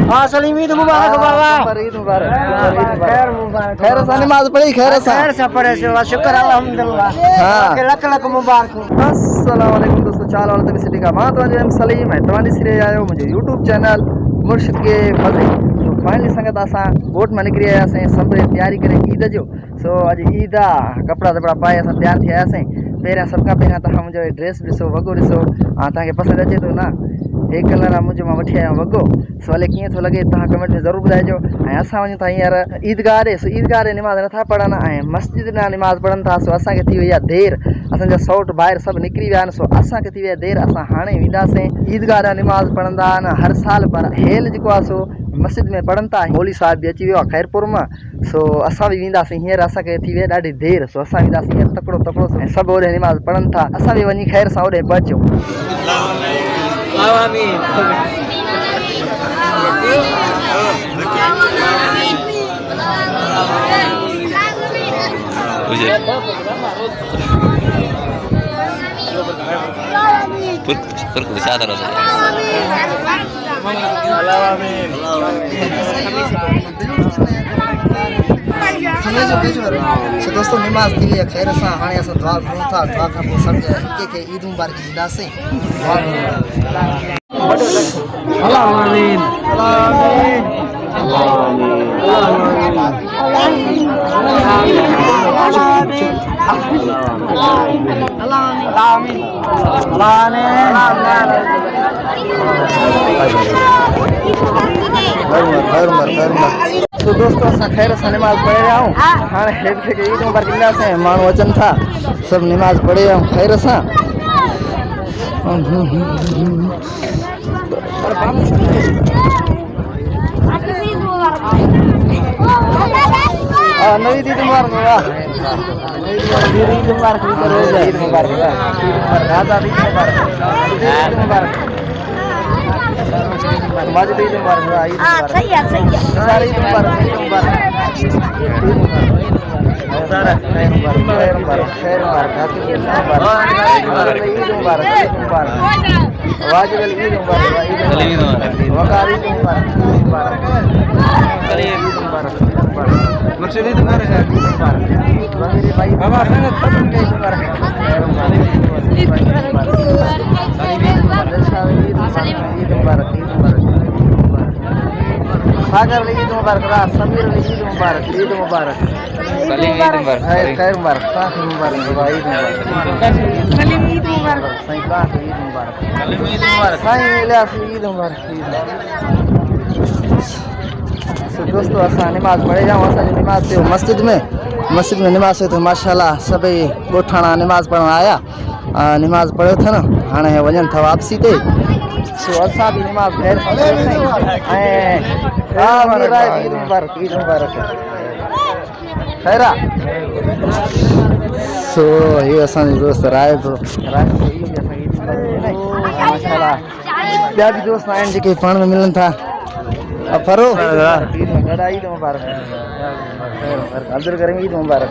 हाँ सलीम ईद मुबारक बाबा। ईद मुबारक। खैर मुबारक। खैर सा नमाज पढ़ी खैर सा। खैर से पढ़े से शुक्र अल्हम्दुलिल्लाह। हाँ। लख लख मुबारक। अस्सलाम वालेकुम दोस्तों, चाल वाला तक सिटी का मां तो एम सलीम है तवानी सिरे आयो मुझे यूट्यूब चैनल मुर्शिद के मजे। तो फाइनली संगत असां बोट में निकरी आयासीं सब तैयारी करे ईद जो। सो अज ईद आहे, कपड़ा वपड़ा पाए असां तैयार थी आयासीं। पहिरियां सभ खां पहिरियां तव्हां मुंहिंजो ड्रेस ॾिसो, वॻो ॾिसो, तव्हांखे पसंदि अचे थो न? हे कलर आहे मुंहिंजो, मां वठी आहियां वॻो। सो हले कीअं थो लॻे तव्हां कमेंट में ज़रूरु ॿुधाइजो। ऐं असां वञूं था हींअर ईदगाह ॾे। सो ईदगाह ॾे निमाज़ नथा पढ़नि ऐं मस्जिद ॾांहुं निमाज़ पढ़नि था। सो असांखे थी वई आहे देरि, असांजा सौट ॿाहिरि सभु निकिरी विया आहिनि। सो असांखे थी वई आहे देरि, असां हाणे वेंदासीं ईदगाह ॾांहुं निमाज़ पढ़ंदा आहिनि हर साल। पर हेल जेको आहे सो मस्जिद में पढ़नि था। मौली साहिब बि अची वियो आहे खैरपुर मां। सो असां बि वेंदासीं हींअर, असांखे थी वई ॾाढी देरि। सो असां वेंदासीं हींअर तकिड़ो तकिड़ो ऐं सभु होॾे निमाज़ पढ़नि था। असां बि वञी ख़ैर सां होॾे पहुचूं। सो दोस्तों निमाज़ थी वई आहे खैर सां। हाणे असां दुआ घुरूं था। दुआ खां पोइ सभु हिक खे ईद मुबारक ॾींदासीं। तो दोस्तों असां खैर सां निमाज़ पढ़े रहिया आहियूं। हाणे हिक खे ईद मुबारक ॾींदासीं। माण्हू अचनि था, सभु निमाज़ पढ़े रहिया आहियूं खैर सां। नवी ईद मुबारक। ईद मुबारक। ईद मुबारक। आज़ाद ईद मुबारक। ईद मुबारक। माजिद ईद मुबारक। ईद मुबारक। सही है सही है। सारे ईद मुबारक। ईद मुबारक। सारा खैर मुबारक। खैर मुबारक। खैर मुबारक। हाफिज़ ईद मुबारक। ईद मुबारक। ईद मुबारक। वाजिब ईद मुबारक। ईद मुबारक। वकार ईद मुबारक। ईद मुबारक। ईद मुबारक। मुर्शिद ईद मुबारक। ईद मुबारक। वजीर भाई बाबा संगत सब के ईद मुबारक। खैर मुबारक। ईद मुबारक। ईद मुबारक। ईद मुबारक। सागर ईद मुबारक। रात समीर ईद मुबारक। ईद मुबारक। सलीम ईद मुबारक। खैर मुबारक। ताकि मुबारक। ईद मुबारक। सलीम ईद मुबारक। सही बात। ईद मुबारक। सलीम ईद मुबारक। सही इलियास ईद मुबारक। सो दोस्तों असां निमाज़ पढ़े जाऊं। असांजी निमाज़ थियो मस्जिद में निमाज़ थियो। माशाल्लाह सभई ॻोठाणा निमाज़ पढ़ण आया। निमाज़ पढ़ियो अथनि, हाणे वञनि था वापसी ते। सो असां बि निमाज़ खैर सां ऐं ईद मुबारक। ईद मुबारक। खैर सो ये असांजो दोस्त राय थो माशाल्लाह। ॿिया बि दोस्त आहिनि जेके पाण में मिलनि था। फरो ईद मुबारक। अब्दुल करीम ईद मुबारक।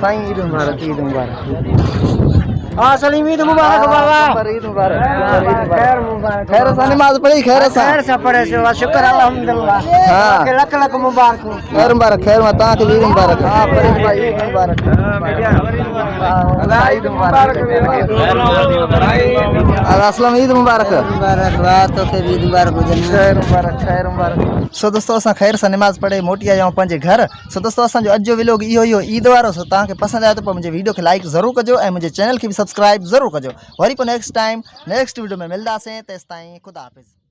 साईं ईद मुबारक। ईद मुबारक। हाँ सलीम ईद मुबारक बाबा। ईद मुबारक। खैर मुबारक। खैर सां निमाज़ पढ़ी खैर सां। खैर से पढ़े से शुक्र अल्हम्दुलिल्लाह। हाँ लख लख मुबारक। खैर मुबारक। खैर मां तव्हांखे ईद मुबारक। हाँ फरीद भाई ईद मुबारक। ईद मुबारक। असलम ईद मुबारक। तोखे ईद मुबारक हुजनि। खैर मुबारक। खैर मुबारक। सो दोस्तों असां खैर सां निमाज़ पढ़े मोटी आया आहियूं पंहिंजे घर। सो दोस्तों असांजो अॼु जो व्लॉग इहो ईद वारो। सो तव्हांखे पसंदि आयो त पोइ मुंहिंजे वीडियो खे लाइक ज़रूरु कजो ऐं मुंहिंजे चैनल खे बि सब्सक्राइब ज़रूरु कजो। वरी पोइ नेक्स्ट टाइम नेक्स्ट वीडियो में मिलंदासीं। तेसिताईं ख़ुदा हाफ़िज़।